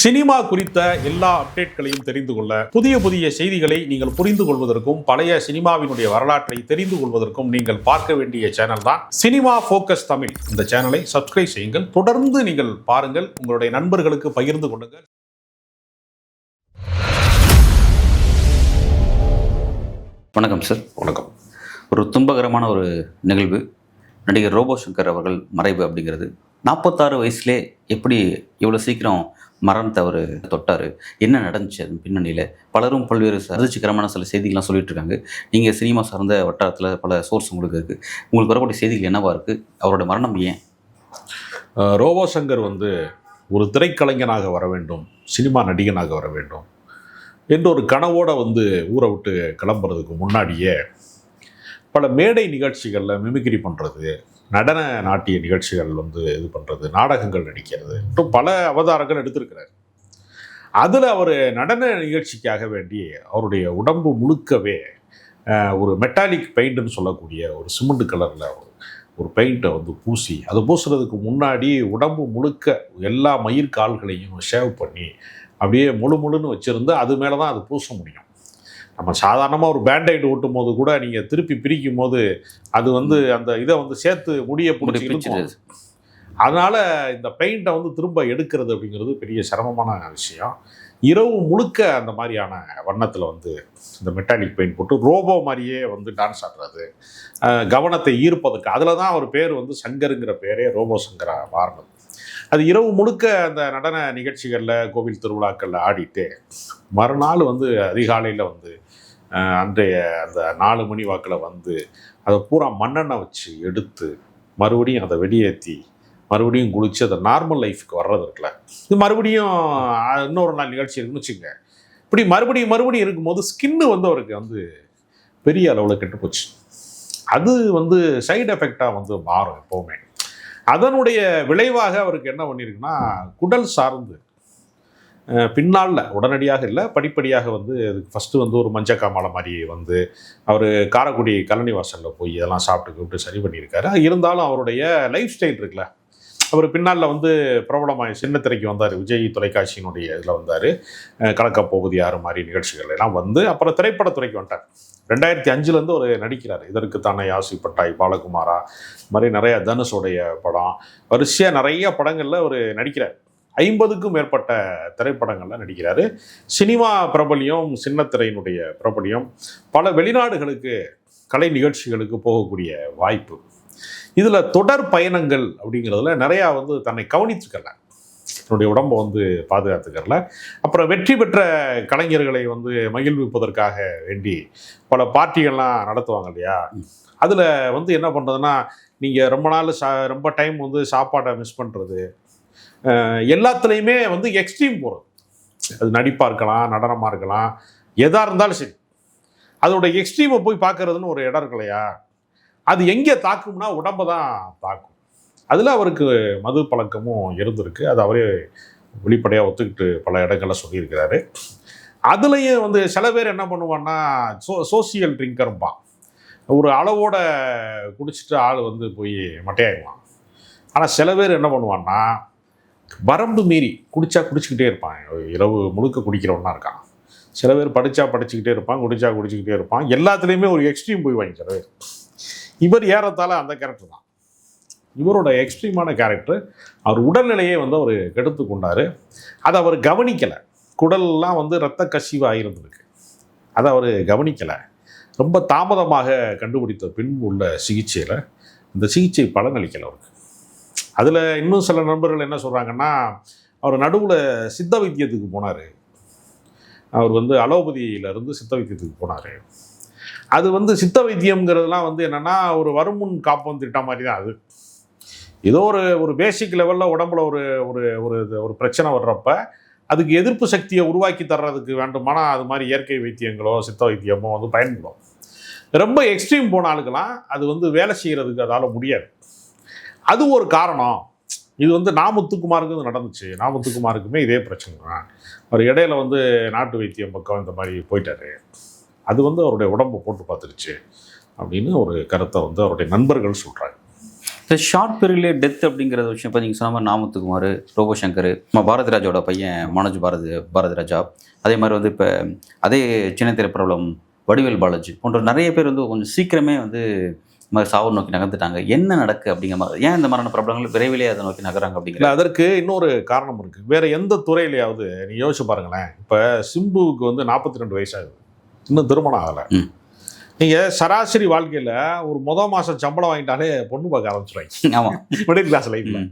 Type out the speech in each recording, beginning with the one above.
Cinema குறித்த எல்லா அப்டேட்களையும் தெரிந்து கொள்ள புதிய புதிய செய்திகளை நீங்கள் புரிந்து கொள்வதற்கும் பழைய சினிமாவினுடைய வரலாற்றை தெரிந்து கொள்வதற்கும் நீங்கள் பார்க்க வேண்டிய சேனல் தான் சினிமா ஃபோக்கஸ் தமிழ். இந்த சேனலை சப்ஸ்கிரைப் செய்யுங்கள், தொடர்ந்து நீங்கள் பாருங்கள், உங்களுடைய நண்பர்களுக்கு பகிர்ந்து கொள்ளுங்கள். வணக்கம் சார். வணக்கம். ஒரு துன்பகரமான ஒரு நிகழ்வு, நடிகர் ரோபோ சங்கர் அவர்கள் மறைவு அப்படிங்கிறது. 46 வயசுலே எப்படி இவ்வளோ சீக்கிரம் மரணத்தை அவர் தொட்டார், என்ன நடந்துச்சு அது பின்னணியில்? பலரும் பல்வேறு அதிர்ச்சிகரமான சில செய்திகள்லாம் சொல்லிட்டு இருக்காங்க. நீங்கள் சினிமா சார்ந்த வட்டாரத்தில் பல சோர்ஸ் உங்களுக்கு இருக்குது, உங்களுக்கு வரக்கூடிய செய்திகள் என்னவா இருக்குது? அவரோட மரணம் ஏன்? ரோபோ சங்கர் ஒரு திரைக்கலைஞனாக வர வேண்டும், சினிமா நடிகனாக வர வேண்டும் என்ற ஒரு கனவோடு ஊரை விட்டு கிளம்புறதுக்கு முன்னாடியே பல மேடை நிகழ்ச்சிகளில் மிமிக்ரி பண்ணுறது, நடன நாட்டிய நிகழ்ச்சிகள் இது பண்ணுறது, நாடகங்கள் நடிக்கிறது, மற்றும் பல அவதாரங்கள் எடுத்திருக்கிறார். அதில் அவர் நடன நிகழ்ச்சிக்காக வேண்டி அவருடைய உடம்பு முழுக்கவே ஒரு மெட்டாலிக் பெயிண்ட்டுன்னு சொல்லக்கூடிய ஒரு சிமெண்ட் கலரில் ஒரு பெயிண்ட்டை பூசி, அது பூசுறதுக்கு முன்னாடி உடம்பு முழுக்க எல்லா மயிர் கால்களையும் ஷேவ் பண்ணி அப்படியே முழுன்னு வச்சுருந்து அது மேலே தான் அது பூச முடியும். நம்ம சாதாரணமாக ஒரு பேண்டைடு ஓட்டும் போது கூட நீங்கள் திருப்பி பிரிக்கும் போது அது அந்த இதை சேர்த்து முடிய பிடிச்சி, அதனால் இந்த பெயிண்ட்டை திரும்ப எடுக்கிறது அப்படிங்கிறது பெரிய சிரமமான விஷயம். இரவு முழுக்க அந்த மாதிரியான வண்ணத்தில் இந்த மெட்டாலிக் பெயிண்ட் போட்டு ரோபோ மாதிரியே டான்ஸ் ஆடுறது, கவனத்தை ஈர்ப்பதற்கு. அதில் தான் அவர் பேர் சங்கருங்கிற பேரே ரோபோ சங்கராக மாறினது. அது இரவு முழுக்க அந்த நடன நிகழ்ச்சிகளில், கோவில் திருவிழாக்களில் ஆடிட்டு மறுநாள் அதிகாலையில் அன்றைய அந்த 4 மணி வாக்கில் அதை பூரா மண்ணெண்ணெய் வச்சு எடுத்து மறுபடியும் அதை வெளியேற்றி மறுபடியும் குளித்து அதை நார்மல் லைஃப்க்கு வர்றது இருக்குல்ல, இது மறுபடியும் இன்னொரு நாள் நிகழ்ச்சி இருக்குன்னு வச்சுக்கோங்க. இப்படி மறுபடியும் இருக்கும்போது ஸ்கின்னு அவருக்கு பெரிய அளவில் கெட்டு போச்சு. அது சைடு எஃபெக்டாக மாறும் எப்போவுமே. அதனுடைய விளைவாக அவருக்கு என்ன பண்ணியிருக்குன்னா, குடல் சார்ந்து பின்னால் உடனடியாக இல்லை, படிப்படியாக அதுக்கு ஃபஸ்ட்டு ஒரு மஞ்சக்காமாலை மாதிரி அவர் காரைக்குடி கழனி வாசலில் போய் இதெல்லாம் சாப்பிட்டு சரி பண்ணியிருக்காரு. இருந்தாலும் அவருடைய லைஃப் ஸ்டைல் இருக்குல்ல, அவர் பின்னால் பிரபலமாக சின்னத்திரைக்கு வந்தார், விஜய் தொலைக்காட்சியினுடைய இதில் வந்தார், கலக்கப்போகுது யார் மாதிரி நிகழ்ச்சிகள் எல்லாம் அப்புறம் திரைப்படத்துறைக்கு வந்துட்டார். 2005 ஒரு நடிக்கிறார். இதற்கு தானே ஆசைப்பட்டாய், பாலகுமாரா, மாதிரி நிறைய தனுஷோடைய படம், வரிசையாக நிறைய படங்களில் ஒரு நடிக்கிறார். 50க்கும் மேற்பட்ட திரைப்படங்களில் நடிக்கிறார். சினிமா பிரபலியம், சின்னத்திரையினுடைய பிரபலியம், பல வெளிநாடுகளுக்கு கலை நிகழ்ச்சிகளுக்கு போகக்கூடிய வாய்ப்பு. இதில் தொடர் பயணங்கள் அப்படிங்கிறதுல நிறையா தன்னை கவனித்துக்கல, தன்னுடைய உடம்பை பாதுகாத்துக்கல. அப்புறம் வெற்றி பெற்ற கலைஞர்களை மகிழ்விப்பதற்காக வேண்டி பல பார்ட்டிகள்லாம் நடத்துவாங்க இல்லையா, அதில் என்ன பண்ணுறதுன்னா, நீங்கள் ரொம்ப நாள் ரொம்ப டைம் சாப்பாடை மிஸ் பண்ணுறது, எல்லாத்துலேயுமே எக்ஸ்ட்ரீம் போகிறது. அது நடிப்பாக இருக்கலாம், நடனமாக இருக்கலாம், எதாக இருந்தாலும் சரி, அதோட எக்ஸ்ட்ரீமை போய் பார்க்கறதுன்னு ஒரு இடம் இருக்கு இல்லையா, அது எங்கே தாக்கும்னா உடம்பை தான் தாக்கும். அதில் அவருக்கு மது பழக்கமும் இருந்திருக்கு. அது அவரே வெளிப்படையாக ஒத்துக்கிட்டு பல இடங்களில் சொல்லியிருக்கிறாரு. அதுலேயும் சில பேர் என்ன பண்ணுவான்னா, சோசியல் ட்ரிங்கர்பான், ஒரு அளவோட குடிச்சிட்டு ஆள் போய் மட்டையாயிடுவான். ஆனால் சில பேர் என்ன பண்ணுவான்னா, வரம்பு மீறி குடிச்சிக்கிட்டே இருப்பான். இரவு முழுக்க குடிக்கிறவனா இருக்கான். சில பேர் படிச்சுக்கிட்டே இருப்பான், குடிச்சிக்கிட்டே இருப்பான். எல்லாத்துலேயுமே ஒரு எக்ஸ்ட்ரீம் போய் வாங்கி சில பேர். இவர் ஏறத்தாழ அந்த கேரக்டர் தான். இவரோட எக்ஸ்ட்ரீமான கேரக்டர். அவர் உடல்நிலையை அவர் கெடுத்து கொண்டார். அதை அவர் கவனிக்கலை. குடல்லாம் இரத்த கசிவு ஆகியிருந்திருக்கு, அதை அவர் கவனிக்கலை. ரொம்ப தாமதமாக கண்டுபிடித்த பின் உள்ள சிகிச்சையில் இந்த சிகிச்சை பலனளிக்கலை அவருக்கு. அதில் இன்னும் சில நண்பர்கள் என்ன சொல்கிறாங்கன்னா, அவர் நடுவில் சித்த வைத்தியத்துக்கு போனார். அவர் அலோபதியிலேருந்து சித்த வைத்தியத்துக்கு போனார். அது சித்த வைத்தியம்ங்கிறதுலாம் என்னென்னா, ஒரு வருமுன் காப்பம் திட்டம் மாதிரி தான். அது ஏதோ ஒரு பேசிக் லெவலில் உடம்புல ஒரு ஒரு ஒரு பிரச்சனை வர்றப்ப அதுக்கு எதிர்ப்பு சக்தியை உருவாக்கி தர்றதுக்கு வேண்டுமானால் அது மாதிரி இயற்கை வைத்தியங்களோ சித்த வைத்தியமோ பயன்படும். ரொம்ப எக்ஸ்ட்ரீம் போன ஆளுக்கெல்லாம் அது வேலை செய்கிறதுக்கு அதால் முடியாது. அது ஒரு காரணம். இது நாமுத்துக்குமாருக்கு நடந்துச்சு. நாமுத்துக்குமாருக்குமே இதே பிரச்சனை தான். அவர் இடையில நாட்டு வைத்தியம் பக்கம் இந்த மாதிரி போயிட்டாரு. அது அவருடைய உடம்பை போட்டு பார்த்துருச்சு அப்படின்னு ஒரு கருத்தை அவருடைய நண்பர்கள் சொல்கிறாங்க. இந்த ஷார்ட் பீரியட்லேயே டெத் அப்படிங்கிற விஷயம் இப்போ நீங்கள் சொன்ன மாதிரி நாமத்துக்குமார், ரோபோ சங்கர், பாரதிராஜோட பையன் மனோஜ் பாரதிராஜா, அதே மாதிரி வந்து இப்போ அதே சின்ன திரை பிரபலம் வடிவேல் பாலாஜி போன்ற நிறைய பேர் வந்து கொஞ்சம் சீக்கிரமே வந்து இந்த மாதிரி சாவு நோக்கி நகர்ந்துட்டாங்க. என்ன நடக்கு அப்படிங்கிற மாதிரி, ஏன் இந்த மாதிரியான பிரபலங்கள் விரைவிலே அதை நோக்கி நகராங்க அப்படிங்கிற அதற்கு இன்னொரு காரணம் இருக்குது. வேற எந்த துறையிலையாவது நீ யோசிச்சு பாருங்களேன். இப்போ சிம்புவுக்கு வந்து 42 வயசாகுது, இன்னும் திருமணம் ஆகலை. நீங்கள் சராசரி வாழ்க்கையில் ஒரு மாதம் சம்பளம் வாங்கிட்டாலே பொண்ணு பார்க்க ஆரம்பிச்சுருவாங்க. ஆமாம், மிடில் கிளாஸ் லைஃப்பில்.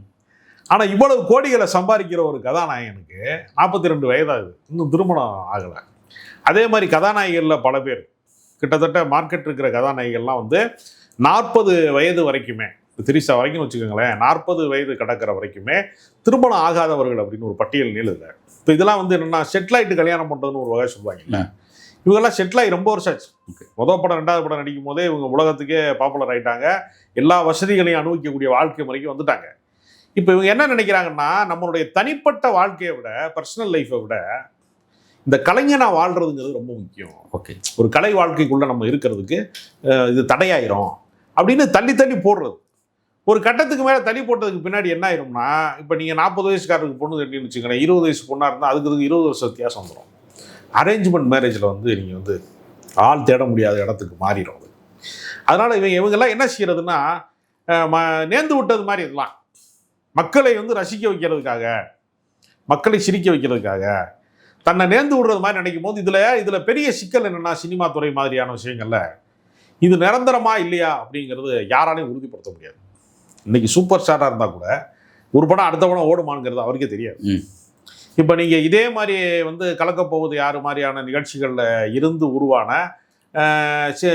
ஆனால் இவ்வளவு கோடிகளை சம்பாதிக்கிற ஒரு கதாநாயகனுக்கு 42 வயதாகுது, இன்னும் திருமணம் ஆகலை. அதே மாதிரி கதாநாயகர்களில் பல பேர் கிட்டத்தட்ட மார்க்கெட் இருக்கிற கதாநாயகர்கள்லாம் வந்து 40 வயது வரைக்குமே, திரிசா வரைக்கும் வச்சுக்கோங்களேன், 40 வயது கடக்கிற வரைக்குமே திருமணம் ஆகாதவர்கள் அப்படின்னு ஒரு பட்டியல் நீளுது. இப்போ இதெல்லாம் வந்து என்னென்னா செட்டிலாயிட்டு கல்யாணம் பண்ணுறதுன்னு ஒரு வகை சொல்லுவாங்கல்ல. இவங்கெல்லாம் செட்டில் ஆகி ரொம்ப வருஷம் ஆச்சு. முதல் படம் 2வது படம் நடிக்கும் போதே இவங்க உலகத்துக்கே பாப்புலர் ஆகிட்டாங்க. எல்லா வசதிகளையும் அனுபவிக்கக்கூடிய வாழ்க்கை முறைக்கு வந்துட்டாங்க. இப்போ இவங்க என்ன நினைக்கிறாங்கன்னா, நம்மளுடைய தனிப்பட்ட வாழ்க்கையை விட, பர்சனல் லைஃப்பை விட இந்த கலைஞனாக வாழ்கிறதுங்கிறது ரொம்ப முக்கியம். ஓகே, ஒரு கலை வாழ்க்கைக்குள்ளே நம்ம இருக்கிறதுக்கு இது தடையாயிரும் அப்படின்னு தள்ளி தள்ளி போடுறது. ஒரு கட்டத்துக்கு மேலே தள்ளி போட்டதுக்கு பின்னாடி என்ன ஆயிரும்னா, இப்போ நீங்கள் 40 வயசுக்காரருக்கு பொண்ணு கட்டின்னு வச்சுக்கோங்களேன், 20 வயசு பொண்ணாக இருந்தால் அதுக்கு 20 வருஷம் வித்தியாசம் வந்துடும். அரேஞ்ச்மெண்ட் மேரேஜில் வந்து நீங்கள் வந்து ஆள் தேட முடியாத இடத்துக்கு மாறிடும் அது. அதனால் இவங்கெல்லாம் என்ன செய்யறதுன்னா, நேர்ந்து விட்டது மாதிரி இதெல்லாம் மக்களை வந்து ரசிக்க வைக்கிறதுக்காக, மக்களை சிரிக்க வைக்கிறதுக்காக தன்னை நேர்ந்து விடுறது மாதிரி நினைக்கும் போது இதில் பெரிய சிக்கல் என்னென்னா, சினிமா துறை மாதிரியான விஷயங்கள்ல இது நிரந்தரமா இல்லையா அப்படிங்கிறது யாராலையும் உறுதிப்படுத்த முடியாது. இன்னைக்கு சூப்பர் ஸ்டாராக இருந்தால் கூட ஒரு படம் அடுத்த படம் ஓடுமாங்கிறது அவருக்கே தெரியாது. இப்போ நீங்கள் இதே மாதிரி வந்து கலக்கப்போவது யார் மாதிரியான நிகழ்ச்சிகளில் இருந்து உருவான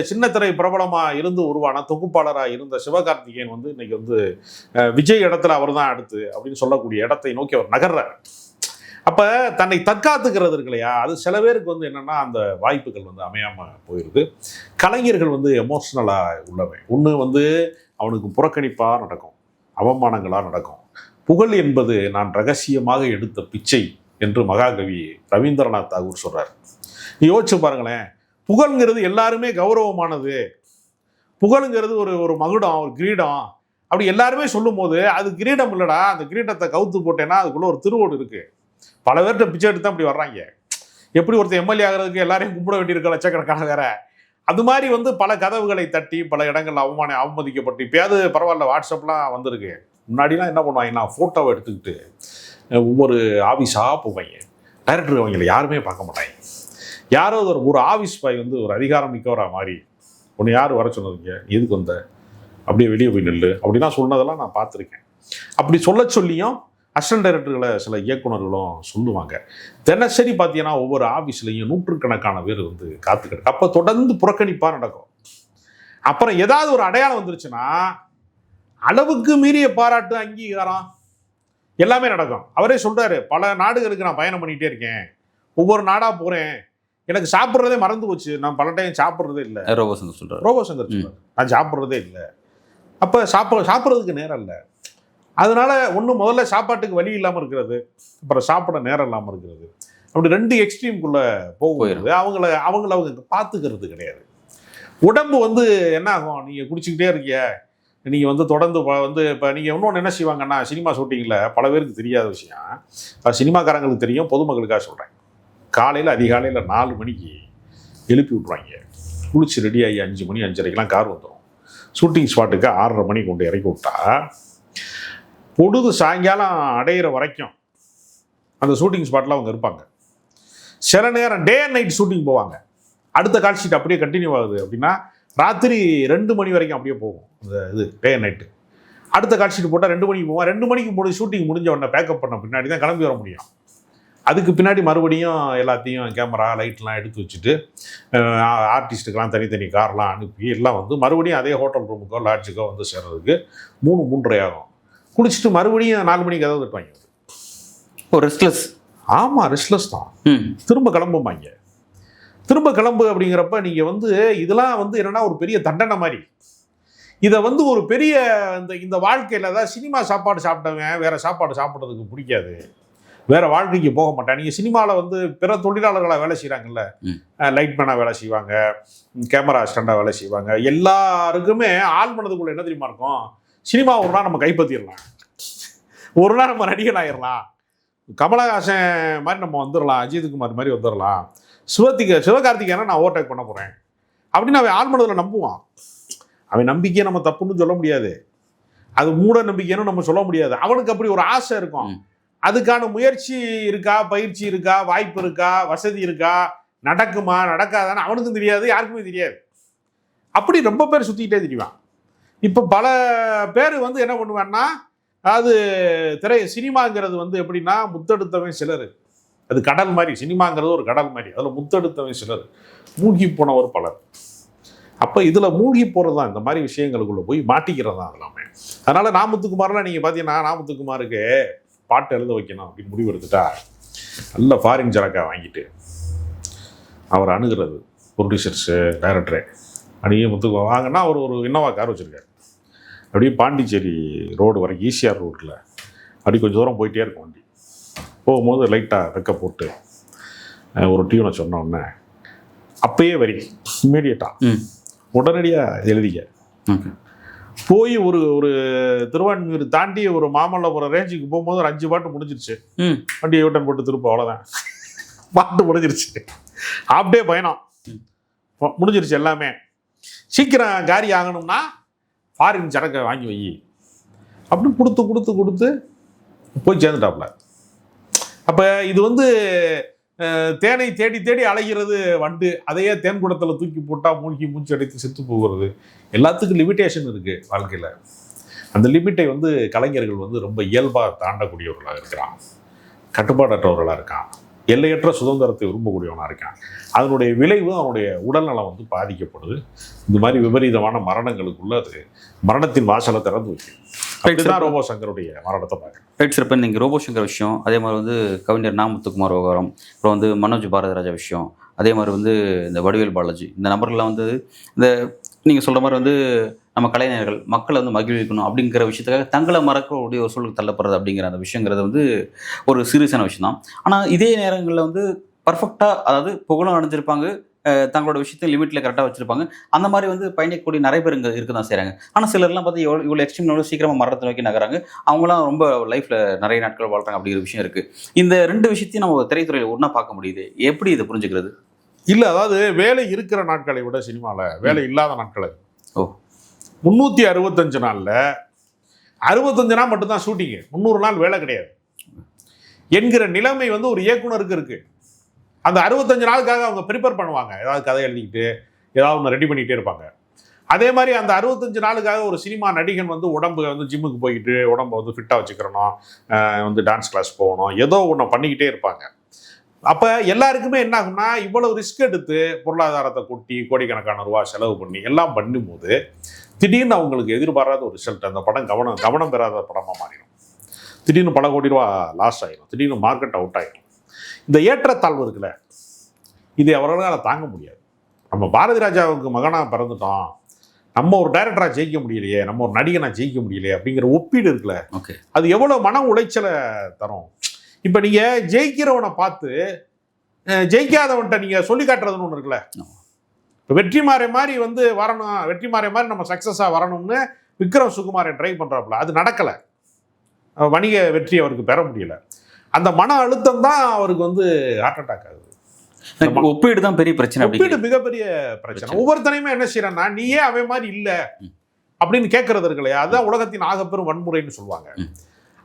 சின்னத்திரை பிரபலமாக இருந்து உருவான தொகுப்பாளராக இருந்த சிவகார்த்திகேயன் வந்து இன்னைக்கு வந்து விஜய் இடத்துல அவர் தான் அடுத்து அப்படின்னு சொல்லக்கூடிய இடத்தை நோக்கி அவர் நகர்றார். அப்போ தன்னை தற்காத்துக்கிறது இருக்கு இல்லையா, அது சில பேருக்கு வந்து என்னென்னா அந்த வாய்ப்புகள் வந்து அமையாமல் போயிடுது. கலைஞர்கள் வந்து எமோஷ்னலாக உள்ளவன். ஒன்று வந்து அவனுக்கு புறக்கணிப்பாக நடக்கும், அவமானங்களாக நடக்கும். புகழ் என்பது நான் ரகசியமாக எடுத்த பிச்சை என்று மகாகவி ரவீந்திரநாத் தாகூர் சொல்கிறார். யோசிச்சு பாருங்களேன், புகழ்ங்கிறது எல்லாருமே கௌரவமானது, புகழுங்கிறது ஒரு மகுடம், ஒரு கிரீடம் அப்படி எல்லாருமே சொல்லும் போது அது கிரீடம் இல்லைடா, அந்த கிரீடத்தை கவுத்து போட்டேன்னா அதுக்குள்ளே ஒரு திருவோடு இருக்குது. பல பேர்கிட்ட பிச்சை எடுத்து தான் அப்படி வர்றாங்க. எப்படி ஒருத்தர் எம்எல்ஏ ஆகிறதுக்கு எல்லாரையும் கும்பிட வேண்டியிருக்க லட்சக்கணக்கான வேற. அது மாதிரி வந்து பல கதவுகளை தட்டி பல இடங்கள் அவமதிக்கப்பட்டு, இப்போயாவது பரவாயில்ல வாட்ஸ்அப்லாம் வந்திருக்கு. முன்னாடிலாம் என்ன பண்ணுவாங்கன்னா, ஃபோட்டோவை எடுத்துக்கிட்டு ஒவ்வொரு ஆஃபீஸாக போவாங்க. டைரக்டர் அவங்களை யாருமே பார்க்க மாட்டாங்க. யாரோ ஒரு ஆஃபீஸ் பாய் வந்து ஒரு அதிகாரம் மிக்கவராக மாதிரி, ஒன்று யார் வர சொன்னதுங்க, எதுக்கு வந்த, அப்படியே வெளியே போய் நில்லு அப்படின்னா சொன்னதெல்லாம் நான் பார்த்துருக்கேன். அப்படி சொல்லியும் அசிஸ்டன்ட் டைரக்டர்களை சில இயக்குநர்களும் சொல்லுவாங்க. தினசரி பார்த்தீங்கன்னா ஒவ்வொரு ஆஃபீஸ்லையும் நூற்றுக்கணக்கான பேர் வந்து காத்துக்கிட்டு, அப்போ தொடர்ந்து புறக்கணிப்பாக நடக்கும். அப்புறம் ஏதாவது ஒரு அடையாளம் வந்துருச்சுன்னா அளவுக்கு மீறிய பாராட்டு, அங்கீகாரம் எல்லாமே நடக்கும். அவரே சொல்றாரு, பல நாடுகளுக்கு நான் பயணம் பண்ணிகிட்டே இருக்கேன், ஒவ்வொரு நாடாக போகிறேன், எனக்கு சாப்பிட்றதே மறந்து போச்சு, நான் பல டைம் சாப்பிட்றதே இல்லை. ரோபோ சங்கர் சொல்கிறார், நான் சாப்பிட்றதே இல்லை. அப்போ சாப்பிட்றதுக்கு நேரம் இல்லை. அதனால முதல்ல சாப்பாட்டுக்கு வழி இல்லாமல் இருக்கிறது, அப்புறம் சாப்பிட நேரம் இல்லாமல் இருக்கிறது, அப்படி 2 எக்ஸ்ட்ரீம்குள்ளே போகிறது. அவங்க பார்த்துக்கிறது கிடையாது. உடம்பு வந்து என்ன ஆகும், நீங்கள் குடிச்சிக்கிட்டே இருக்கிய, நீங்கள் வந்து தொடர்ந்து வந்து இப்போ நீங்கள் இன்னொன்று என்ன செய்வாங்கன்னா, சினிமா ஷூட்டிங்கில் பல பேருக்கு தெரியாத விஷயம், சினிமாக்காரங்களுக்கு தெரியும், பொதுமக்களுக்காக சொல்கிறேன். காலையில் அதிகாலையில் 4 மணிக்கு எழுப்பி விட்ருவாங்க. குளிச்சு ரெடியாகி 5 மணி 5:30க்கெலாம் கார் வந்துடும். ஷூட்டிங் ஸ்பாட்டுக்கு 6:30 மணிக்கு கொண்டு இறக்கி விட்டா பொழுது சாயங்காலம் அடையிற வரைக்கும் அந்த ஷூட்டிங் ஸ்பாட்டில் அவங்க இருப்பாங்க. சில நேரம் டே அண்ட் நைட் ஷூட்டிங் போவாங்க. அடுத்த கால் ஷீட் அப்படியே கண்டினியூ ஆகுது அப்படின்னா ராத்திரி 2 மணி வரைக்கும் அப்படியே போகும். அந்த இது டே அண்ட் நைட்டு. அடுத்த கால் ஷீட் போட்டால் 2 மணிக்கு போவோம். 2 மணிக்கு ஷூட்டிங் முடிஞ்ச உடனே பேக்கப் பண்ண பின்னாடி தான் கிளம்பி வர முடியும். அதுக்கு பின்னாடி மறுபடியும் எல்லாத்தையும் கேமரா லைட்லாம் எடுத்து வச்சுட்டு ஆர்டிஸ்ட்டுக்கெலாம் தனித்தனி கார்லாம் அனுப்பி எல்லாம் வந்து மறுபடியும் அதே ஹோட்டல் ரூமுக்கோ லாட்ஜுக்கோ வந்து சேர்றதுக்கு 3-3:30 ஆகும். குளிச்சுட்டு மறுபடியும் 4 மணிக்கு கதவு தட்டுவாங்க. ஒரு ரெஸ்ட்லெஸ். ஆமாம், ரெஸ்ட்லெஸ் தான். திரும்ப கிளம்புமாங்க. திரும்ப கிளம்பு அப்படிங்கிறப்ப நீங்கள் வந்து இதெல்லாம் வந்து என்னென்னா ஒரு பெரிய தண்டனை மாதிரி. இதை வந்து ஒரு பெரிய இந்த வாழ்க்கையில் தான் சினிமா சாப்பாடு சாப்பிட்டவன் வேறு சாப்பாடு சாப்பிட்றதுக்கு பிடிக்காது, வேறு வாழ்க்கைக்கு போக மாட்டேன். நீங்கள் சினிமாவில் வந்து பிற தொழிலாளர்களாக வேலை செய்கிறாங்கல்ல, லைட்மேனாக வேலை செய்வாங்க, கேமரா அசிஸ்டண்டாக வேலை செய்வாங்க, எல்லாருக்குமே ஆள் மனதுக்குள்ளே என்ன தெரியுமா இருக்கும், சினிமா ஒரு நாள் நம்ம கைப்பற்றிடலாம், ஒரு நாள் நம்ம நடிகன் ஆயிடலாம், கமலஹாசன் மாதிரி நம்ம வந்துடலாம், அஜித்குமார் மாதிரி வந்துடலாம், சிவகார்த்திகேயனை நான் ஓவர்டேக் பண்ண போகிறேன் அப்படின்னு அவன் ஆழ்மனதில் நம்புவான். அவன் நம்பிக்கையை நம்ம தப்புன்னு சொல்ல முடியாது, அது மூட நம்பிக்கைன்னு நம்ம சொல்ல முடியாது. அவனுக்கு அப்படி ஒரு ஆசை இருக்கும். அதுக்கான முயற்சி இருக்கா, பயிற்சி இருக்கா, வாய்ப்பு இருக்கா, வசதி இருக்கா, நடக்குமா நடக்காதான்னு அவனுக்கும் தெரியாது, யாருக்குமே தெரியாது. அப்படி ரொம்ப பேர் சுற்றிக்கிட்டே தெரியுவான். இப்போ பல பேர் வந்து என்ன பண்ணுவான்னா, அது சினிமாங்கிறது வந்து எப்படின்னா முத்தெடுத்தவன் சிலர், அது கடல் மாதிரி, சினிமாங்கிறது ஒரு கடல் மாதிரி, அதில் முத்தெடுத்தவன் சிலர், மூழ்கி போனவர் பலர். அப்போ இதில் மூழ்கி போகிறது தான், இந்த மாதிரி விஷயங்களுக்குள்ளே போய் மாட்டிக்கிறது தான் எல்லாமே. அதனால் நாமுத்துக்குமாரெலாம் நீங்கள் பார்த்தீங்கன்னா, நாமுத்துக்குமாருக்கு பாட்டு எழுத வைக்கணும் அப்படின்னு முடிவு எடுத்துட்டா நல்ல ஃபாரின் ஜரக்கா வாங்கிட்டு அவர் அணுகிறது ப்ரொடியூசர்ஸு, டைரக்டரு. அன்றைக்கி முத்துக்குமார் வாங்கினா அவர் ஒரு இன்னோவா கார் வச்சுருக்காரு. அப்படியே பாண்டிச்சேரி ரோடு வரைக்கும், ஈசிஆர் ரோட்டில் அப்படி கொஞ்சம் தூரம் போயிட்டே இருக்கும் வண்டி. போகும்போது லைட்டாக வெக்க போட்டு ஒரு டியூனை சொன்னோடனே அப்பயே வரி இம்மீடியட்டாக உடனடியாக எழுதிக்க போய் ஒரு ஒரு திருவான்மியூர் தாண்டி ஒரு மாமல்லபுரம் ரேஞ்சுக்கு போகும்போது ஒரு 5 பாட்டு முடிஞ்சிருச்சு. வண்டியை யூட்டன் போட்டு திருப்ப, அவ்வளோதான், பாட்டு முடிஞ்சிருச்சு. அப்படியே பயணம் முடிஞ்சிருச்சு எல்லாமே. சீக்கிரம் காரி ஆகணும்னா ஃபாரின் சரக்கை வாங்கி வை அப்படின்னு கொடுத்து கொடுத்து கொடுத்து போய் சேர்ந்துட்டாப்புல. அப்போ இது வந்து தேனை தேடி தேடி அலைகிறது வண்டு, அதையே தேன் குடத்தில் தூக்கி போட்டால் மூழ்கி மூச்சு அடைத்து செத்து போகிறது. எல்லாத்துக்கும் லிமிட்டேஷன் இருக்குது வாழ்க்கையில். அந்த லிமிட்டை வந்து கலைஞர்கள் வந்து ரொம்ப இயல்பாக தாண்டக்கூடியவர்களாக இருக்கிறான், கட்டுப்பாடற்றவர்களாக இருக்கான், எல்லையற்ற சுதந்திரத்தை விரும்பக்கூடியவனாக இருக்கான். அதனுடைய விளைவு அவனுடைய உடல்நலம் வந்து பாதிக்கப்படுது. இந்த மாதிரி விபரீதமான மரணங்களுக்குள்ள அது மரணத்தின் வாசலை திறந்து வைக்கும். அப்படிதான் ரோபோ சங்கருடைய மரணத்தை பார்க்குறேன். Right sir. இப்போ நீங்கள் ரோபோ சங்கர் விஷயம், அதே மாதிரி வந்து கவிஞர் நாமுத்துக்குமார் விவகாரம், அப்புறம் வந்து மனோஜ் பாரதிராஜா விஷயம், அதே மாதிரி வந்து இந்த வடிவேல் பாலாஜி, இந்த நபர்கள்லாம் வந்து இந்த நீங்கள் சொல்கிற மாதிரி வந்து நம்ம கலைஞர்கள் மக்களை வந்து மகிழ்விக்கணும் அப்படிங்கிற விஷயத்துக்காக தங்களை மறக்கக்கூடிய ஒரு சூழலுக்கு தள்ளப்படுறது அப்படிங்கிற அந்த விஷயங்கிறது வந்து ஒரு சீரியஸான விஷயம் தான். ஆனால் இதே நேரங்களில் வந்து பர்ஃபெக்டாக, அதாவது புகழும் அடைஞ்சிருப்பாங்க, தங்களோட விஷயத்தை லிமிட்டில் கரெக்டாக வச்சுருப்பாங்க. அந்த மாதிரி வந்து பயணிக்கக்கூடிய நிறைய பேர் இங்கே இருக்க தான் செய்கிறாங்க. ஆனால் சிலர்லாம் பார்த்து இவ்வளோ எக்ஸ்ட்ரீம் எவ்வளோ சீக்கிரமாக மரணத்தை நோக்கி நகராங்க, அவங்களாம் ரொம்ப லைஃப்பில் நிறைய நாட்கள் வாழ்கிறாங்க அப்படிங்கிற விஷயம் இருக்குது. இந்த 2 விஷயத்தையும் நம்ம திரைத்துறையில் ஒன்றா பார்க்க முடியுது. எப்படி இதை புரிஞ்சுக்கிறது? இல்லை, அதாவது வேலை இருக்கிற நாட்களை விட சினிமாவில் வேலை இல்லாத நாட்கள். 365 நாளில் 65 நாள் மட்டும்தான் ஷூட்டிங்கு, 300 நாள் வேலை கிடையாது என்கிற நிலைமை வந்து ஒரு இயக்குனருக்கு இருக்குது. அந்த 65 நாளுக்காக அவங்க ப்ரிப்பேர் பண்ணுவாங்க, ஏதாவது கதை எழுதிக்கிட்டு ஏதாவது ஒன்று ரெடி பண்ணிகிட்டே இருப்பாங்க. அதே மாதிரி அந்த 65 நாளுக்காக ஒரு சினிமா நடிகன் வந்து உடம்பு வந்து ஜிம்முக்கு போய்கிட்டு உடம்பை வந்து ஃபிட்டாக வச்சுக்கிறணும், வந்து டான்ஸ் கிளாஸ் போகணும், ஏதோ ஒன்று பண்ணிக்கிட்டே இருப்பாங்க. அப்போ எல்லாருக்குமே என்ன ஆகும்னா, இவ்வளவு ரிஸ்க் எடுத்து பொருளாதாரத்தை கொட்டி கோடிக்கணக்கான ரூபா செலவு பண்ணி எல்லாம் பண்ணும்போது திடீர்னு அவங்களுக்கு எதிர்பாராத ஒரு ரிசல்ட், அந்த படம் கவனம் பெறாத படமாக மாறிடும். திடீர்னு பல கோடி ரூபா லாஸ் ஆகிடும், திடீர்னு மார்க்கெட் அவுட் ஆகிடும். இந்த ஏற்றத்தாழ்வு இருக்குல்ல, இது அவர்களால் தாங்க முடியாது. நம்ம பாரதி ராஜாவுக்கு மகனாக பிறந்துட்டோம், நம்ம ஒரு டைரக்டராக ஜெயிக்க முடியலையே, நம்ம ஒரு நடிகனாக ஜெயிக்க முடியலையே அப்படிங்கிற ஒப்பீடு இருக்குல்ல, அது எவ்வளோ மன உளைச்சலை தரும். இப்போ நீங்கள் ஜெயிக்கிறவனை பார்த்து ஜெயிக்காதவன்ட்ட நீங்கள் சொல்லி காட்டுறதுன்னு ஒன்று இருக்குல்ல. இப்போ வெற்றிமாறன் மாதிரி வந்து வரணும், வெற்றிமாறன் மாதிரி நம்ம சக்ஸஸாக வரணும்னு விக்ரம் சுகுமாரன் ட்ரை பண்ணுறாப்புல, அது நடக்கலை, வணிக வெற்றி அவருக்கு பெற முடியல. அந்த மன அழுத்தம் தான் அவருக்கு வந்து ஹார்ட் அட்டாக் ஆகுது. ஒப்பீடு தான் பெரிய பிரச்சனை, ஒப்பீடு மிகப்பெரிய பிரச்சனை. ஒவ்வொருத்தனையுமே என்ன செய்யறேன்னா, நீயே அவன் மாதிரி இல்லை அப்படின்னு கேட்கறது இருக்கு இல்லையா, அதுதான் உலகத்தின் ஆகப்பெரும் வன்முறைன்னு சொல்லுவாங்க.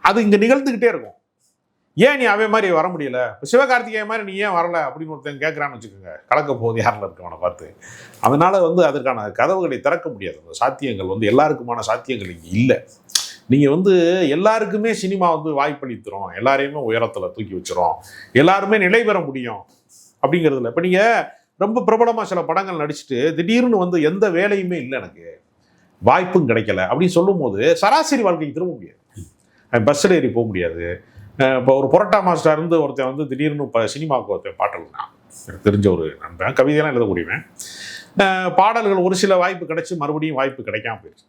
அது இங்கே நிகழ்ந்துக்கிட்டே இருக்கும். ஏன் நீ அவன் மாதிரி வர முடியல, சிவகார்த்திகேயன் மாதிரி நீ ஏன் வரல அப்படின்னு ஒருத்தன் கேட்குறான்னு வச்சுக்கோங்க, கலக்க போகுது யாரில் இருக்கவனை பார்த்து. அதனால வந்து அதற்கான கதவுகளை திறக்க முடியாது. அந்த சாத்தியங்கள் வந்து எல்லாருக்குமான சாத்தியங்கள் இங்கே இல்லை. நீங்கள் வந்து எல்லாருக்குமே சினிமா வந்து வாய்ப்பளித்துறோம், எல்லாரையுமே உயரத்தில் தூக்கி வச்சிரும், எல்லாருமே நிலை பெற முடியும் அப்படிங்கிறதுல. இப்போ நீங்கள் ரொம்ப பிரபலமாக சில படங்கள் நடிச்சுட்டு திடீர்னு வந்து எந்த வேலையுமே இல்லை, எனக்கு வாய்ப்பும் கிடைக்கல அப்படின்னு சொல்லும் போது சராசரி வாழ்க்கைக்கு திரும்ப முடியாது. பஸ்ஸில் ஏறி போக முடியாது. இப்போ ஒரு புரோட்டா மாஸ்டர் இருந்து ஒருத்தன் வந்து திடீர்னு இப்போ சினிமாவுக்கு ஒருத்தன் பாட்டல்னா, எனக்கு தெரிஞ்ச ஒரு நண்பன், கவிதையெல்லாம் எழுதக்கூடியவன், பாடல்கள் ஒரு சில வாய்ப்பு கிடைச்சி மறுபடியும் வாய்ப்பு கிடைக்காம போயிடுச்சு.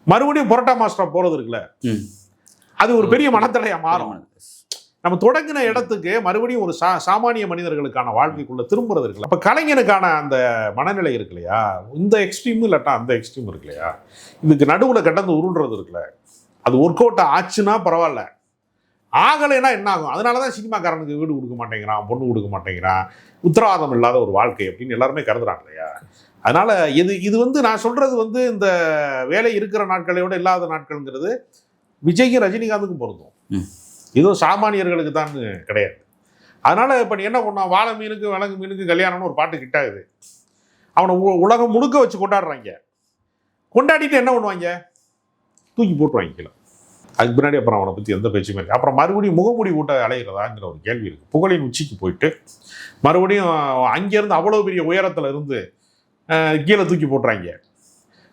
மறுபடியும் புரோட்டா மாஸ்டராக போகிறது இருக்குல்ல, அது ஒரு பெரிய மனத்தடையாக மாறும். நம்ம தொடங்கின இடத்துக்கு மறுபடியும் ஒரு சாமானிய மனிதர்களுக்கான வாழ்க்கைக்குள்ள திரும்புறது இருக்குல்ல. அப்ப கலைஞனுக்கான அந்த மனநிலை இருக்கு இல்லையா, இந்த எக்ஸ்ட்ரீம் இல்லாட்டா அந்த எக்ஸ்ட்ரீம் இருக்கு இல்லையா, இதுக்கு நடுவுல கடந்து உருண்டுறது இருக்குல்ல, அது ஒர்க் அவுட் ஆச்சுன்னா பரவாயில்ல, ஆகலைன்னா என்ன ஆகும்? அதனாலதான் சினிமாக்காரனுக்கு வீடு கொடுக்க மாட்டேங்கிறான், பொண்ணு கொடுக்க மாட்டேங்கிறான், உத்தரவாதம் இல்லாத ஒரு வாழ்க்கை அப்படின்னு எல்லாருமே கருதுறாங்க இல்லையா. அதனால இது வந்து நான் சொல்றது வந்து இந்த வேலை இருக்கிற நாட்களையோட இல்லாத நாட்கள்ங்கிறது விஜய்க்கும் ரஜினிகாந்துக்கும் பொருந்தும். ஏதோ சாமானியர்களுக்கு தான் கிடையாது. அதனால இப்ப நீ என்ன பண்ணா, வாழை மீனுக்கு விலங்கு மீனுக்கு கல்யாணம்னு ஒரு பாட்டு கிட்ட ஆகுது, அவனை உலகம் முழுக்க வச்சு கொண்டாடுறாங்க. கொண்டாடிட்டு என்ன பண்ணுவாங்க, தூக்கி போட்டுருவாங்க கீழே. அதுக்கு பின்னாடி அப்புறம் அவனை பற்றி எந்த பேச்சுமே இல்லை. அப்புறம் மறுபடியும் முகமூடி ஊட்ட அலைகிறதாங்கிற ஒரு கேள்வி இருக்குது. புகழின் உச்சிக்கு போயிட்டு மறுபடியும் அங்கேருந்து அவ்வளோ பெரிய உயரத்தில் இருந்து கீழே தூக்கி போட்டுறாங்க.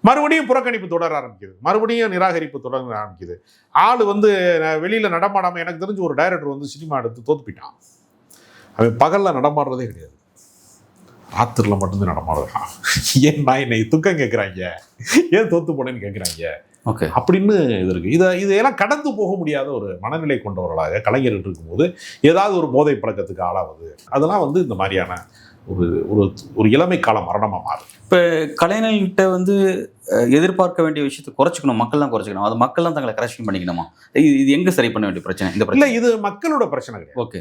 மறுபடியும் புறக்கணிப்பு தொடர ஆரம்பிக்குது, மறுபடியும் நிராகரிப்பு தொடர ஆரம்பிக்குது. ஆள் வந்து வெளியில் நடமாடாமல், எனக்கு தெரிஞ்சு ஒரு டைரக்டர் வந்து சினிமா எடுத்து தோத்து போயிட்டான். அவன் பகலில் நடமாடுறதே கிடையாது, ராத்திரில மட்டும்தான் நடமாடுறான். ஏன் நான் என்னை துக்கம் கேட்குறாங்க, ஏன் தோத்து போனேன்னு கேட்குறாங்க. ஓகே, அப்படின்னு இது இருக்கு. இதையெல்லாம் கடந்து போக முடியாத ஒரு மனநிலை கொண்டவர்களாக கலைஞர்கள் இருக்கும்போது ஏதாவது ஒரு போதை பழக்கத்துக்கு ஆளாவது, அதெல்லாம் வந்து இந்த மாதிரியான ஒரு ஒரு ஒரு இளமை கால மரணமாக மாறும். இப்போ கலைஞர்கிட்ட வந்து எதிர்பார்க்க வேண்டிய விஷயத்தை குறைச்சிக்கணும், மக்கள் தான் குறைச்சிக்கணும், அது மக்கள் தான் தங்களை கரெக்ஷன் பண்ணிக்கணுமா? இது எங்கே சரி பண்ண வேண்டிய பிரச்சனை? இந்த பிரச்சனை இல்லை, இது மக்களோட பிரச்சனை கிடையாது. ஓகே,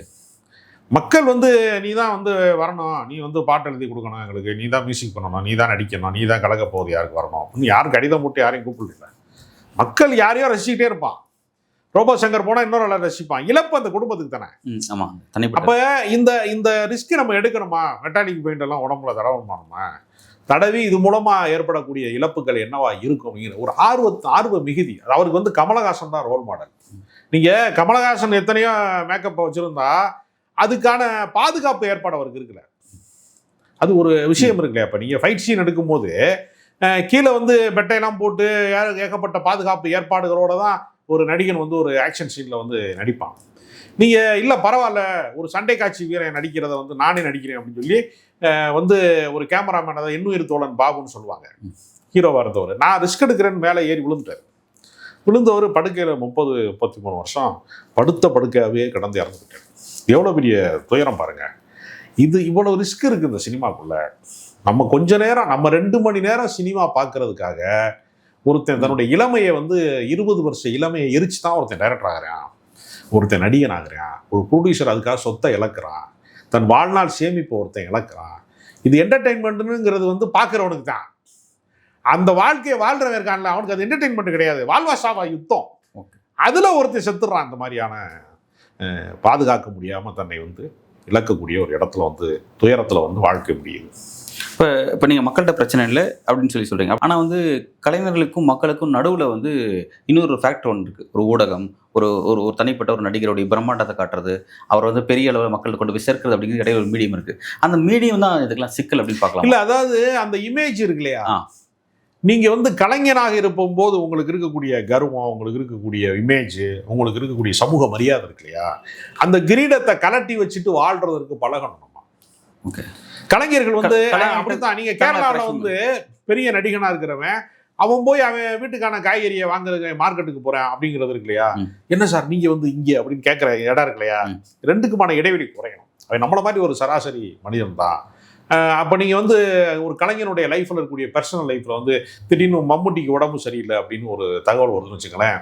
மக்கள் வந்து நீ தான் வந்து வரணும், நீ வந்து பாட்டு எழுதி கொடுக்கணும் எங்களுக்கு, நீ தான் மியூசிக் பண்ணணும், நீ தான் நடிக்கணும், நீ தான் கலக்க போகுது, யாருக்கு வரணும் அப்படின்னு யாரும் கடிதம் போட்டு யாரையும் கூப்பிடல. மக்கள் யாரையோ ரசிச்சுக்கிட்டே இருப்பான். ரோபோ சங்கர் போனால் இன்னொரு ஆளை ரசிப்பான். இழப்பு அந்த குடும்பத்துக்கு தானே. ஆமாம், தனிப்பட்ட. அப்போ இந்த ரிஸ்க் நம்ம எடுக்கணுமா? மெட்டாலிக் பெயிண்ட் எல்லாம் உடம்புல தடவணுமா? தடவி இது மூலமாக ஏற்படக்கூடிய இழப்புகள் என்னவா இருக்கும்? ஒரு ஆர்வ மிகுதி. அவருக்கு வந்து கமலஹாசன் தான் ரோல் மாடல். நீங்கள் கமலஹாசன் எத்தனையோ மேக்கப்பை வச்சுருந்தா அதுக்கான பாதுகாப்பு ஏற்பாடு அவருக்கு இருக்குல்ல, அது ஒரு விஷயம் இருக்குல்லையா. அப்போ நீங்கள் ஃபைட் சீன் எடுக்கும்போது கீழே வந்து பெட்டையெல்லாம் போட்டு ஏகப்பட்ட பாதுகாப்பு ஏற்பாடுகளோட தான் ஒரு நடிகன் வந்து ஒரு ஆக்ஷன் சீனில் வந்து நடிப்பான். நீங்கள் இல்லை பரவாயில்ல, ஒரு சண்டை காட்சி வீரன் நடிக்கிறத வந்து நானே நடிக்கிறேன் அப்படின்னு சொல்லி வந்து ஒரு கேமராமேன், அதை இன்னுயிர் தோழன் பாபுன்னு சொல்லுவாங்க, ஹீரோவாக இருந்தவர், நான் ரிஸ்க் எடுக்கிறேன்னு மேலே ஏறி விழுந்தவர் படுக்கையில் 30-33 வருஷம் படுக்கையாகவே கடந்து இறந்துக்கிட்டார். எவ்வளோ பெரிய துயரம் பாருங்கள். இவ்வளோ ரிஸ்க் இருக்குது இந்த சினிமாக்குள்ளே. நம்ம கொஞ்ச நேரம், நம்ம 2 மணி நேரம் சினிமா பார்க்கறதுக்காக ஒருத்தன் தன்னுடைய இளமையை வந்து 20 வருஷ இளமையை எரிச்சு தான் ஒருத்தன் டைரக்டர் ஆகிறான், ஒருத்தன் நடிகன் ஆகிறான், ஒரு ப்ரொடியூசர் அதுக்காக சொத்தை இழக்கிறான், தன் வாழ்நாள் சேமிப்பு ஒருத்தன் இழக்கிறான். இது என்டர்டெயின்மெண்ட்டுங்கிறது வந்து பார்க்குறவனுக்கு தான். அந்த வாழ்க்கையை வாழ்றவன் இருக்கான்ல, அவனுக்கு அது என்டர்டெயின்மெண்ட் கிடையாது, வாழ்வா சாவா யுத்தம். அதில் ஒருத்தன் செத்துடுறான். அந்த மாதிரியான பாதுகாக்க முடியாமல் தன்னை வந்து இழக்கக்கூடிய ஒரு இடத்துல வந்து துயரத்தில் வந்து வாழ்க்கை முடியுது. இப்போ நீங்கள் மக்கள்கிட்ட பிரச்சனை இல்லை அப்படின்னு சொல்கிறீங்க. ஆனால் வந்து கலைஞர்களுக்கும் மக்களுக்கும் நடுவில் வந்து இன்னொரு ஃபேக்டர் ஒன்று இருக்குது. ஒரு ஊடகம், ஒரு ஒரு ஒரு தனிப்பட்ட ஒரு நடிகருடைய பிரம்மாண்டத்தை காட்டுறது, அவர் வந்து பெரிய அளவில் மக்களுக்கு கொண்டு போய் சேர்க்கிறது அப்படிங்கிறது இடையே ஒரு மீடியம் இருக்குது. அந்த மீடியம் தான் இதுக்கெல்லாம் சிக்கல் அப்படின்னு பார்க்கலாம். இல்லை, அதாவது அந்த இமேஜ் இருக்கு இல்லையா, நீங்கள் வந்து கலைஞனாக இருக்கும்போது உங்களுக்கு இருக்கக்கூடிய கர்வம், உங்களுக்கு இருக்கக்கூடிய இமேஜ், உங்களுக்கு இருக்கக்கூடிய சமூக மரியாதை இருக்கு இல்லையா, அந்த கிரீடத்தை கலட்டி வச்சுட்டு வாழ்றதற்கு பழகணும் நம்ம. ஓகே, கலைஞர்கள் வந்து அப்படித்தான். நீங்க கேரளாவில் வந்து பெரிய நடிகனா இருக்கிறவன், அவன் போய் அவன் வீட்டுக்கான காய்கறியை வாங்குறது மார்க்கெட்டுக்கு போறேன் அப்படிங்கிறது இருக்கு இல்லையா, என்ன சார் நீங்க வந்து இங்கே அப்படின்னு கேட்குற இடம் இருக்கு இல்லையா, ரெண்டுக்குமான இடைவெளி குறையணும். அவன் நம்மள மாதிரி ஒரு சராசரி மனிதன் தான். அப்போ நீங்கள் வந்து ஒரு கலைஞனுடைய லைஃப்பில் இருக்கக்கூடிய பர்சனல் லைஃப்பில் வந்து திடீர்னு மம்முட்டிக்கு உடம்பு சரியில்லை அப்படின்னு ஒரு தகவல் வருதுன்னு வச்சுங்களேன்,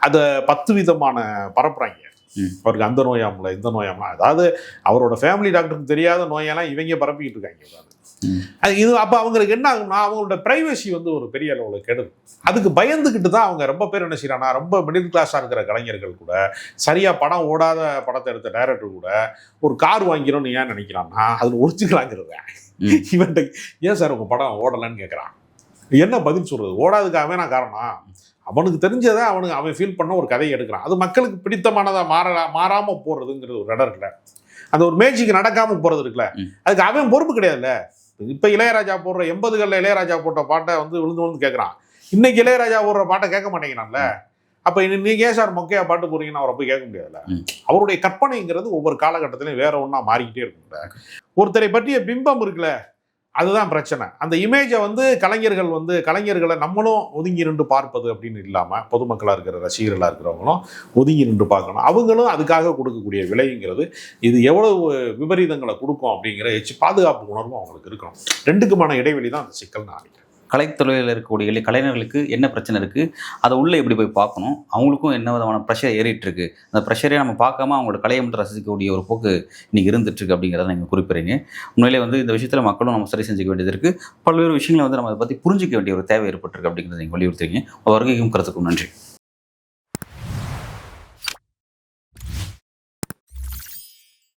அதை 10 விதமான பரப்புறாங்க. அவருக்கு அந்த நோயாமல, இந்த நோயாமல, அதாவது அவரோட ஃபேமிலி டாக்டருக்கு தெரியாத நோயெல்லாம் இவங்க பரப்பிக்கிட்டு இருக்காங்க. இது அப்போ அவங்களுக்கு என்ன ஆகும்னா, அவங்களோட பிரைவசி வந்து ஒரு பெரிய அளவில் கெடுது. அதுக்கு பயந்துக்கிட்டு தான் அவங்க ரொம்ப பேர் என்ன செய்யறாங்கன்னா, ரொம்ப மிடில் கிளாஸாக இருக்கிற கலைஞர்கள் கூட, சரியாக படம் ஓடாத படத்தை எடுத்த டைரக்டர் கூட ஒரு கார் வாங்கிறோன்னு ஏன் நினைக்கிறான்னா, அதில் ஒழிச்சுக்கலாங்கிறத. இவன்ட்டு ஏன் சார் உங்கள் படம் ஓடலைன்னு கேட்குறான். என்ன பதில் சொல்கிறது? ஓடாதுக்காகவே நான் காரணம். அவனுக்கு தெரிஞ்சதை அவன் ஃபீல் பண்ண ஒரு கதையை எடுக்கிறான். அது மக்களுக்கு பிடித்தமானதாக மாறாமல் போகிறதுங்கிறது ஒரு இடம் இருக்குல்ல, அந்த ஒரு மேஜிக் நடக்காமல் போகிறது இருக்குல்ல, அதுக்கு அவன் பொறுப்பு கிடையாதுல்ல. இப்போ இளையராஜா போடுற 80களில் இளையராஜா போட்ட பாட்டை வந்து விழுந்து கேட்குறான். இன்னைக்கு இளையராஜா போடுற பாட்டை கேட்க மாட்டேங்கிறான்ல. அப்போ நீங்கள் ஏன் சார் மொக்கையா பாட்டு போறீங்கன்னா அவரை போய் கேட்க முடியாதுல்ல. அவருடைய கற்பனைங்கிறது ஒவ்வொரு காலகட்டத்திலையும் வேற ஒன்றா மாறிக்கிட்டே இருக்கும்ல. ஒருத்தரை பற்றிய பிம்பம் இருக்குல்ல, அதுதான் பிரச்சனை. அந்த இமேஜை வந்து கலைஞர்களை நம்மளும் ஒதுங்கி நின்று பார்ப்பது அப்படின்னு இல்லாமல், பொதுமக்களாக இருக்கிற ரசிகர்களாக இருக்கிறவங்களும் ஒதுங்கி நின்று பார்க்கணும். அவங்களும் அதுக்காக கொடுக்கக்கூடிய விலைங்கிறது இது எவ்வளவு விபரீதங்களை கொடுக்கும் அப்படிங்கிற பாதுகாப்பு உணர்வும் அவங்களுக்கு இருக்கணும். ரெண்டுக்குமான இடைவெளி தான் அந்த சிக்கல் நான் நினைக்கிறேன். கலைத்துறையில் இருக்கக்கூடிய கலைஞர்களுக்கு என்ன பிரச்சனை இருக்குது, அதை உள்ளே எப்படி போய் பார்க்கணும், அவங்களுக்கும் என்ன விதமான ப்ரெஷர் ஏறிட்டு இருக்கு, அந்த ப்ரெஷரே நம்ம பார்க்காம அவங்களோட கலையை மட்டும் ரசிக்கக்கூடிய ஒரு போக்கு இன்றைக்கி இருந்துகிட்ருக்கு அப்படிங்கிறத நீங்கள் குறிப்பிட்றீங்க. உண்மையிலே வந்து இந்த விஷயத்தில் மக்களும் நம்ம சரி செஞ்சுக்க வேண்டியது இருக்குது. பல்வேறு விஷயங்களை வந்து நம்ம அதை பற்றி புரிஞ்சிக்க வேண்டிய ஒரு தேவை ஏற்பட்டிருக்கு அப்படிங்கிறத நீங்கள் வலியுறுத்துறீங்க. வருகைக்கும் கருத்துக்கும் நன்றி.